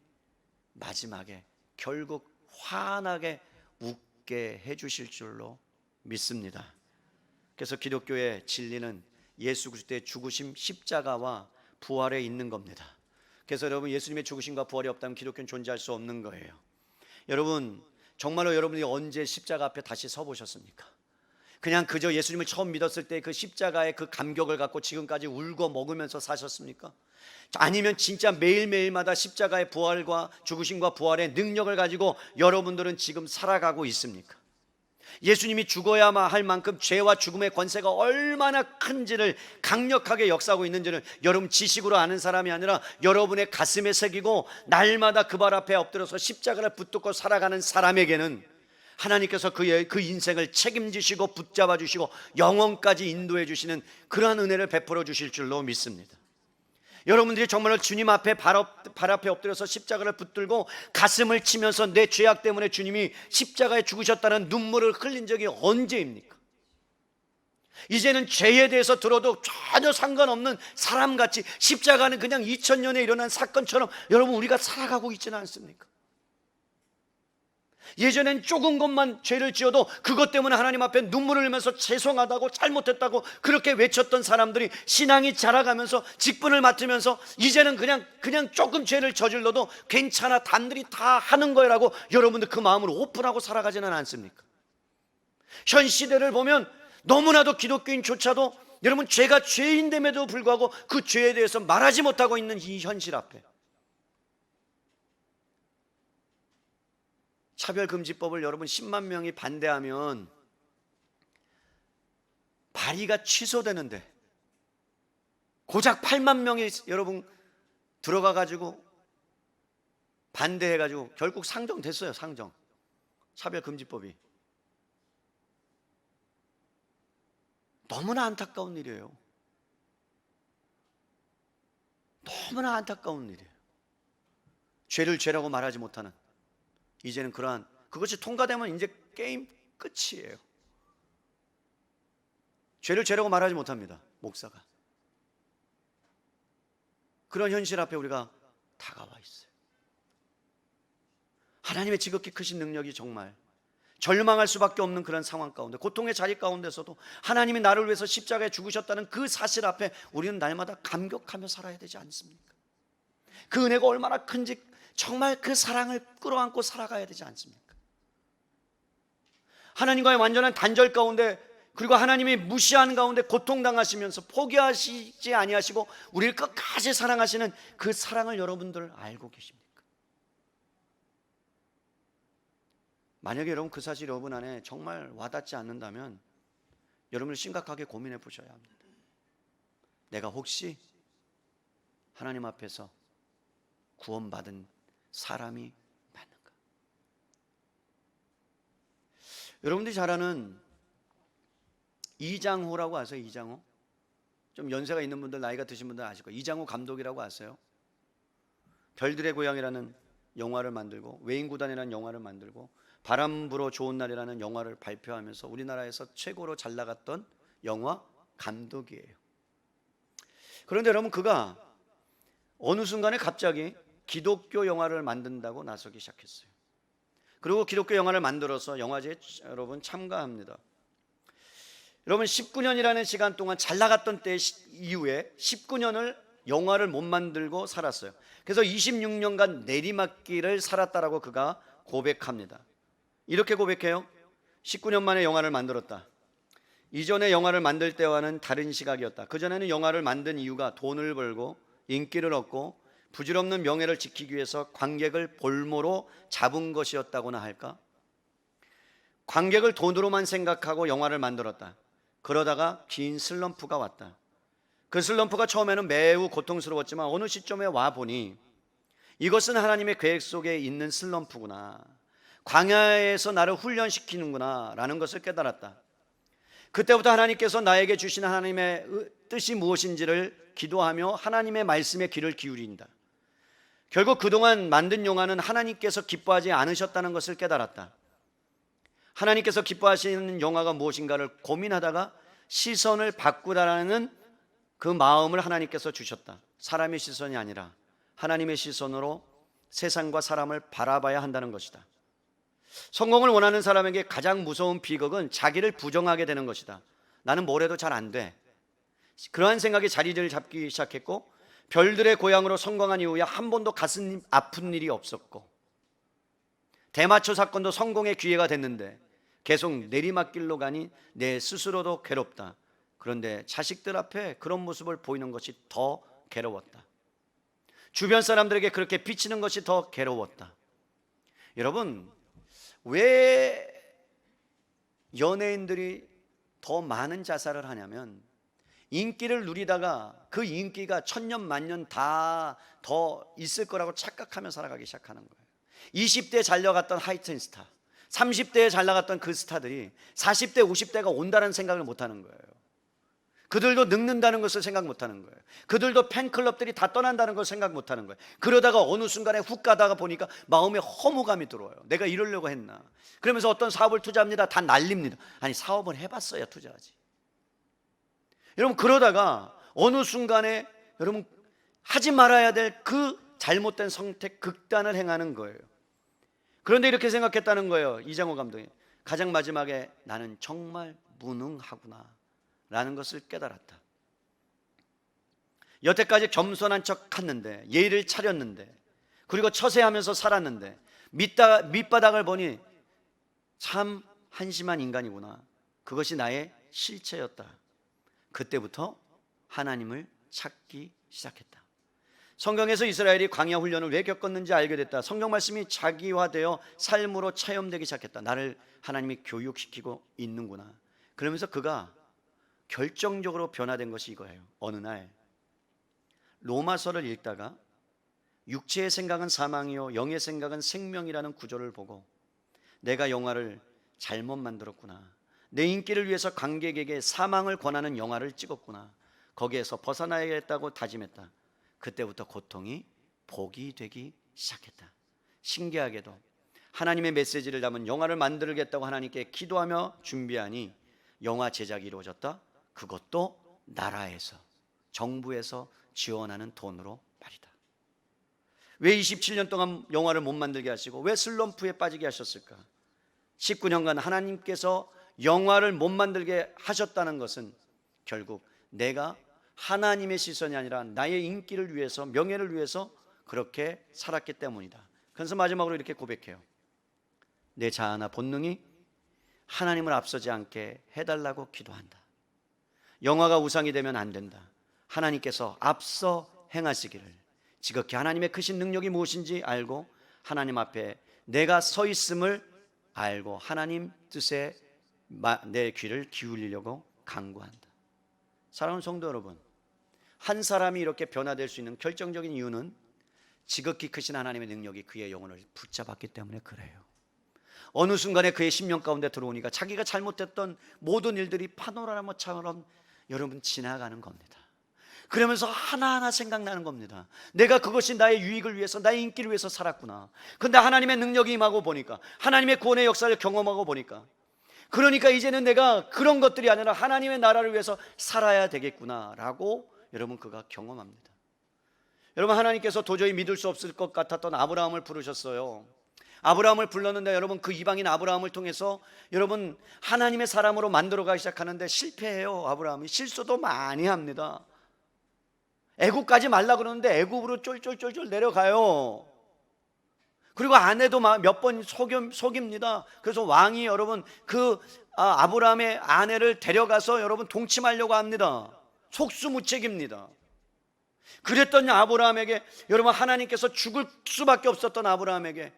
마지막에 결국 환하게 웃게 해주실 줄로 믿습니다. 그래서 기독교의 진리는 예수 그리스도의 죽으심, 십자가와 부활에 있는 겁니다. 그래서 여러분, 예수님의 죽으심과 부활이 없다면 기독교는 존재할 수 없는 거예요. 여러분, 정말로 여러분이 언제 십자가 앞에 다시 서보셨습니까? 그냥 그저 예수님을 처음 믿었을 때 그 십자가의 그 감격을 갖고 지금까지 울고 먹으면서 사셨습니까? 아니면 진짜 매일매일마다 십자가의 부활과 죽으심과 부활의 능력을 가지고 여러분들은 지금 살아가고 있습니까? 예수님이 죽어야 할 만큼 죄와 죽음의 권세가 얼마나 큰지를 강력하게 역사하고 있는지는 여러분 지식으로 아는 사람이 아니라 여러분의 가슴에 새기고 날마다 그 발 앞에 엎드려서 십자가를 붙들고 살아가는 사람에게는 하나님께서 그 인생을 책임지시고 붙잡아 주시고 영원까지 인도해 주시는 그러한 은혜를 베풀어 주실 줄로 믿습니다. 여러분들이 정말로 주님 앞에 발 앞에 엎드려서 십자가를 붙들고 가슴을 치면서 내 죄악 때문에 주님이 십자가에 죽으셨다는 눈물을 흘린 적이 언제입니까? 이제는 죄에 대해서 들어도 전혀 상관없는 사람같이 십자가는 그냥 2000년에 일어난 사건처럼 여러분 우리가 살아가고 있지는 않습니까? 예전엔 조금 것만 죄를 지어도 그것 때문에 하나님 앞에 눈물을 흘리면서 죄송하다고 잘못했다고 그렇게 외쳤던 사람들이 신앙이 자라가면서 직분을 맡으면서 이제는 그냥 조금 죄를 저질러도 괜찮아, 남들이 다 하는 거라고 여러분들 그 마음을 오픈하고 살아가지는 않습니까? 현 시대를 보면 너무나도 기독교인조차도 여러분 죄가 죄인됨에도 불구하고 그 죄에 대해서 말하지 못하고 있는 이 현실 앞에 차별금지법을 여러분 10만 명이 반대하면 발의가 취소되는데 고작 8만 명이 여러분 들어가 가지고 반대해 가지고 결국 상정됐어요. 상정. 차별금지법이. 너무나 안타까운 일이에요. 너무나 안타까운 일이에요. 죄를 죄라고 말하지 못하는, 이제는 그것이 통과되면 이제 게임 끝이에요. 죄를 죄라고 말하지 못합니다, 목사가. 그런 현실 앞에 우리가 다가와 있어요. 하나님의 지극히 크신 능력이 정말 절망할 수밖에 없는 그런 상황 가운데, 고통의 자리 가운데서도 하나님이 나를 위해서 십자가에 죽으셨다는 그 사실 앞에 우리는 날마다 감격하며 살아야 되지 않습니까? 그 은혜가 얼마나 큰지 정말 그 사랑을 끌어안고 살아가야 되지 않습니까? 하나님과의 완전한 단절 가운데, 그리고 하나님이 무시하는 가운데 고통당하시면서 포기하시지 아니하시고 우리를 끝까지 사랑하시는 그 사랑을 여러분들 알고 계십니까? 만약에 여러분 그 사실이 여러분 안에 정말 와닿지 않는다면 여러분을 심각하게 고민해 보셔야 합니다. 내가 혹시 하나님 앞에서 구원받은 사람이 맞는가? 여러분들이 잘 아는 이장호라고 아세요? 이장호? 좀 연세가 있는 분들, 나이가 드신 분들 아실 거예요. 이장호 감독이라고 아세요? 별들의 고향이라는 영화를 만들고 외인구단이라는 영화를 만들고 바람 불어 좋은 날이라는 영화를 발표하면서 우리나라에서 최고로 잘 나갔던 영화 감독이에요. 그런데 여러분, 그가 어느 순간에 갑자기 기독교 영화를 만든다고 나서기 시작했어요. 그리고 기독교 영화를 만들어서 영화제에 여러분 참가합니다. 여러분 19년이라는 시간 동안 잘 나갔던 때 이후에 19년을 영화를 못 만들고 살았어요. 그래서 26년간 내리막길을 살았다라고 그가 고백합니다. 이렇게 고백해요. 19년 만에 영화를 만들었다. 이전에 영화를 만들 때와는 다른 시각이었다. 그전에는 영화를 만든 이유가 돈을 벌고 인기를 얻고 부질없는 명예를 지키기 위해서 관객을 볼모로 잡은 것이었다고나 할까? 관객을 돈으로만 생각하고 영화를 만들었다. 그러다가 긴 슬럼프가 왔다. 그 슬럼프가 처음에는 매우 고통스러웠지만 어느 시점에 와보니 이것은 하나님의 계획 속에 있는 슬럼프구나, 광야에서 나를 훈련시키는구나 라는 것을 깨달았다. 그때부터 하나님께서 나에게 주신 하나님의 뜻이 무엇인지를 기도하며 하나님의 말씀에 귀를 기울인다. 결국 그동안 만든 영화는 하나님께서 기뻐하지 않으셨다는 것을 깨달았다. 하나님께서 기뻐하시는 영화가 무엇인가를 고민하다가 시선을 바꾸라는 그 마음을 하나님께서 주셨다. 사람의 시선이 아니라 하나님의 시선으로 세상과 사람을 바라봐야 한다는 것이다. 성공을 원하는 사람에게 가장 무서운 비극은 자기를 부정하게 되는 것이다. 나는 뭘 해도 잘 안 돼. 그러한 생각이 자리를 잡기 시작했고, 별들의 고향으로 성공한 이후에 한 번도 가슴 아픈 일이 없었고, 대마초 사건도 성공의 기회가 됐는데 계속 내리막길로 가니 내 스스로도 괴롭다. 그런데 자식들 앞에 그런 모습을 보이는 것이 더 괴로웠다. 주변 사람들에게 그렇게 비치는 것이 더 괴로웠다. 여러분, 왜 연예인들이 더 많은 자살을 하냐면 인기를 누리다가 그 인기가 천년 만년 다 더 있을 거라고 착각하며 살아가기 시작하는 거예요. 20대에 잘 나갔던 하이틴 스타, 30대에 잘 나갔던 그 스타들이 40대, 50대가 온다는 생각을 못하는 거예요. 그들도 늙는다는 것을 생각 못하는 거예요. 그들도 팬클럽들이 다 떠난다는 걸 생각 못하는 거예요. 그러다가 어느 순간에 훅 가다가 보니까 마음에 허무감이 들어요. 내가 이러려고 했나. 그러면서 어떤 사업을 투자합니다. 다 날립니다. 아니, 사업은 해봤어야 투자하지. 여러분, 그러다가 어느 순간에 여러분 하지 말아야 될 그 잘못된 선택, 극단을 행하는 거예요. 그런데 이렇게 생각했다는 거예요. 이장호 감독이 가장 마지막에 나는 정말 무능하구나 라는 것을 깨달았다. 여태까지 겸손한 척 했는데, 예의를 차렸는데, 그리고 처세하면서 살았는데 밑바닥을 보니 참 한심한 인간이구나. 그것이 나의 실체였다. 그때부터 하나님을 찾기 시작했다. 성경에서 이스라엘이 광야 훈련을 왜 겪었는지 알게 됐다. 성경 말씀이 자기화되어 삶으로 체험되기 시작했다. 나를 하나님이 교육시키고 있는구나. 그러면서 그가 결정적으로 변화된 것이 이거예요. 어느 날 로마서를 읽다가 육체의 생각은 사망이요 영의 생각은 생명이라는 구절을 보고 내가 영화를 잘못 만들었구나. 내 인기를 위해서 관객에게 사망을 권하는 영화를 찍었구나. 거기에서 벗어나야겠다고 다짐했다. 그때부터 고통이 복이 되기 시작했다. 신기하게도 하나님의 메시지를 담은 영화를 만들겠다고 하나님께 기도하며 준비하니 영화 제작이 이루어졌다. 그것도 나라에서, 정부에서 지원하는 돈으로 말이다. 왜 27년 동안 영화를 못 만들게 하시고 왜 슬럼프에 빠지게 하셨을까? 19년간 하나님께서 영화를 못 만들게 하셨다는 것은 결국 내가 하나님의 시선이 아니라 나의 인기를 위해서, 명예를 위해서 그렇게 살았기 때문이다. 그래서 마지막으로 이렇게 고백해요. 내 자아나 본능이 하나님을 앞서지 않게 해달라고 기도한다. 영화가 우상이 되면 안 된다. 하나님께서 앞서 행하시기를, 지극히 하나님의 크신 능력이 무엇인지 알고 하나님 앞에 내가 서 있음을 알고 하나님 뜻에 내 귀를 기울이려고 간구한다. 사랑하는 성도 여러분, 한 사람이 이렇게 변화될 수 있는 결정적인 이유는 지극히 크신 하나님의 능력이 그의 영혼을 붙잡았기 때문에 그래요. 어느 순간에 그의 심령 가운데 들어오니까 자기가 잘못했던 모든 일들이 파노라마처럼 여러분 지나가는 겁니다. 그러면서 하나하나 생각나는 겁니다. 내가 그것이 나의 유익을 위해서, 나의 인기를 위해서 살았구나. 근데 하나님의 능력이 임하고 보니까, 하나님의 구원의 역사를 경험하고 보니까, 그러니까 이제는 내가 그런 것들이 아니라 하나님의 나라를 위해서 살아야 되겠구나 라고 여러분 그가 경험합니다. 여러분, 하나님께서 도저히 믿을 수 없을 것 같았던 아브라함을 부르셨어요. 아브라함을 불렀는데 여러분 그 이방인 아브라함을 통해서 여러분 하나님의 사람으로 만들어가기 시작하는데 실패해요. 아브라함이 실수도 많이 합니다. 애굽 가지 말라 그러는데 애굽으로 쫄쫄쫄쫄 내려가요. 그리고 아내도 몇 번 속입니다. 그래서 왕이 여러분 그 아브라함의 아내를 데려가서 여러분 동침하려고 합니다. 속수무책입니다. 그랬던 아브라함에게 여러분 하나님께서 죽을 수밖에 없었던 아브라함에게,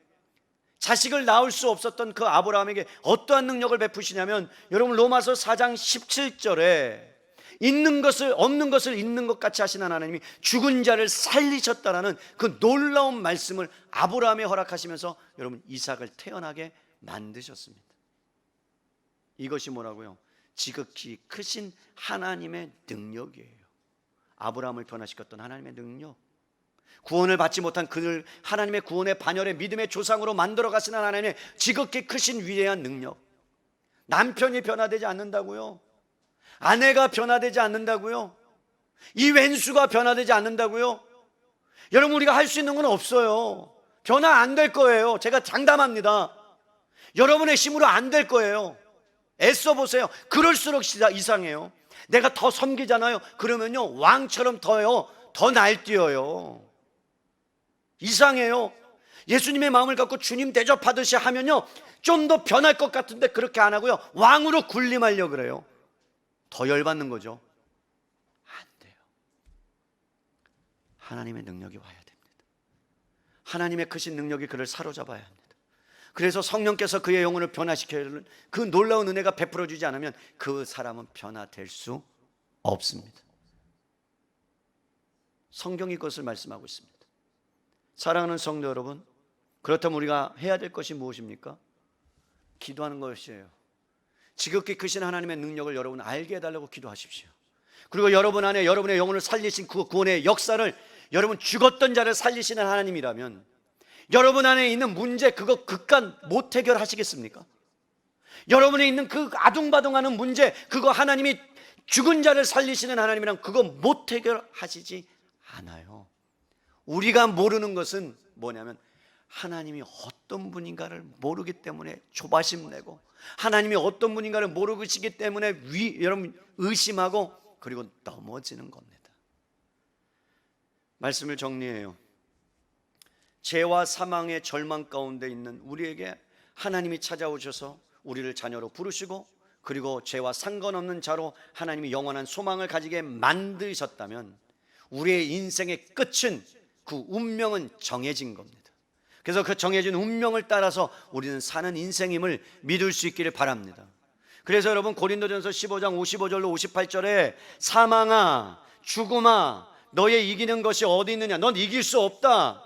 자식을 낳을 수 없었던 그 아브라함에게 어떠한 능력을 베푸시냐면 여러분 로마서 4장 17절에 있는 것을 없는 것을 있는 것 같이 하시는 하나님이 죽은 자를 살리셨다라는 그 놀라운 말씀을 아브라함에 허락하시면서 여러분 이삭을 태어나게 만드셨습니다. 이것이 뭐라고요? 지극히 크신 하나님의 능력이에요. 아브라함을 변화시켰던 하나님의 능력, 구원을 받지 못한 그를 하나님의 구원의 반열의 믿음의 조상으로 만들어 가시는 하나님의 지극히 크신 위대한 능력. 남편이 변화되지 않는다고요? 아내가 변화되지 않는다고요? 이 왼수가 변화되지 않는다고요? 여러분, 우리가 할 수 있는 건 없어요. 변화 안 될 거예요. 제가 장담합니다. 여러분의 힘으로 안 될 거예요. 애써 보세요. 그럴수록 이상해요. 내가 더 섬기잖아요. 그러면요 왕처럼 더 날뛰어요. 이상해요. 예수님의 마음을 갖고 주님 대접하듯이 하면요 좀 더 변할 것 같은데 그렇게 안 하고요 왕으로 군림하려고 그래요. 더 열받는 거죠. 안 돼요. 하나님의 능력이 와야 됩니다. 하나님의 크신 능력이 그를 사로잡아야 합니다. 그래서 성령께서 그의 영혼을 변화시켜야 그 놀라운 은혜가 베풀어 주지 않으면 그 사람은 변화될 수 없습니다. 성경이 그것을 말씀하고 있습니다. 사랑하는 성도 여러분, 그렇다면 우리가 해야 될 것이 무엇입니까? 기도하는 것이에요. 지극히 크신 하나님의 능력을 여러분 알게 해달라고 기도하십시오. 그리고 여러분 안에 여러분의 영혼을 살리신 그 구원의 역사를, 여러분 죽었던 자를 살리시는 하나님이라면 여러분 안에 있는 문제 그거 그깟 못 해결하시겠습니까? 여러분에 있는 그 아둥바둥하는 문제 그거 하나님이 죽은 자를 살리시는 하나님이랑 그거 못 해결하시지 않아요. 우리가 모르는 것은 뭐냐면 하나님이 어떤 분인가를 모르기 때문에 조바심 내고, 하나님이 어떤 분인가를 모르시기 때문에 여러분 의심하고, 그리고 넘어지는 겁니다. 말씀을 정리해요. 죄와 사망의 절망 가운데 있는 우리에게 하나님이 찾아오셔서 우리를 자녀로 부르시고, 그리고 죄와 상관없는 자로 하나님이 영원한 소망을 가지게 만드셨다면 우리의 인생의 끝은, 그 운명은 정해진 겁니다. 그래서 그 정해진 운명을 따라서 우리는 사는 인생임을 믿을 수 있기를 바랍니다. 그래서 여러분 고린도전서 15장 55절로 58절에 사망아 죽음아 너의 이기는 것이 어디 있느냐, 넌 이길 수 없다.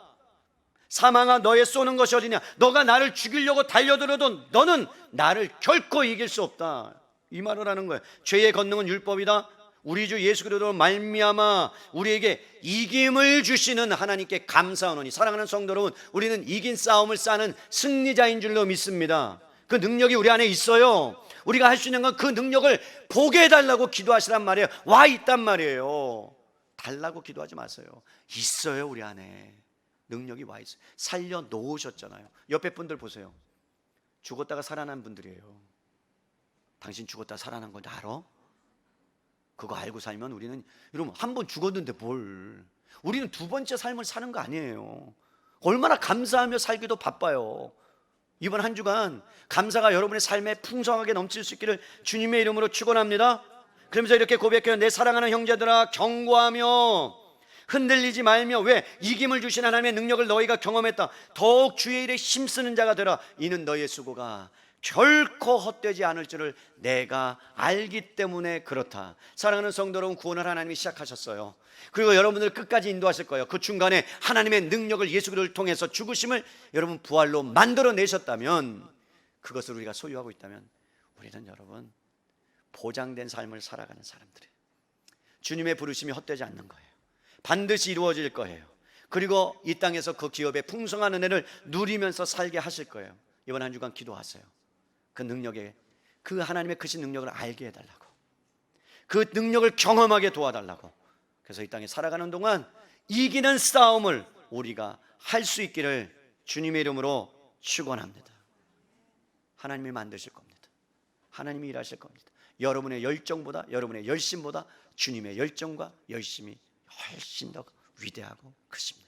사망아 너의 쏘는 것이 어디냐, 너가 나를 죽이려고 달려들어도 너는 나를 결코 이길 수 없다. 이 말을 하는 거예요. 죄의 권능은 율법이다. 우리 주 예수 그리스도로 말미암아 우리에게 이김을 주시는 하나님께 감사하노니, 사랑하는 성도 여러분, 우리는 이긴 싸움을 싸는 승리자인 줄로 믿습니다. 그 능력이 우리 안에 있어요. 우리가 할 수 있는 건 그 능력을 보게 해달라고 기도하시란 말이에요. 와 있단 말이에요. 달라고 기도하지 마세요. 있어요. 우리 안에 능력이 와 있어요. 살려 놓으셨잖아요. 옆에 분들 보세요. 죽었다가 살아난 분들이에요. 당신 죽었다 살아난 건 알아? 그거 알고 살면 우리는, 여러분 한 번 죽었는데 뭘, 우리는 두 번째 삶을 사는 거 아니에요. 얼마나 감사하며 살기도 바빠요. 이번 한 주간 감사가 여러분의 삶에 풍성하게 넘칠 수 있기를 주님의 이름으로 축원합니다. 그러면서 이렇게 고백해요. 내 사랑하는 형제들아 경고하며 흔들리지 말며, 왜? 이김을 주신 하나님의 능력을 너희가 경험했다. 더욱 주의 일에 힘쓰는 자가 되라. 이는 너희의 수고가 결코 헛되지 않을 줄을 내가 알기 때문에 그렇다. 사랑하는 성도 여러분, 구원을 하나님이 시작하셨어요. 그리고 여러분들 끝까지 인도하실 거예요. 그 중간에 하나님의 능력을 예수 그리스도를 통해서 죽으심을 여러분 부활로 만들어 내셨다면, 그것을 우리가 소유하고 있다면 우리는 여러분 보장된 삶을 살아가는 사람들이에요. 주님의 부르심이 헛되지 않는 거예요. 반드시 이루어질 거예요. 그리고 이 땅에서 그 기업의 풍성한 은혜를 누리면서 살게 하실 거예요. 이번 한 주간 기도하세요. 그 능력에, 그 하나님의 크신 능력을 알게 해달라고, 그 능력을 경험하게 도와달라고. 그래서 이 땅에 살아가는 동안 이기는 싸움을 우리가 할 수 있기를 주님의 이름으로 축원합니다. 하나님이 만드실 겁니다. 하나님이 일하실 겁니다. 여러분의 열정보다, 여러분의 열심보다 주님의 열정과 열심이 훨씬 더 위대하고 크십니다.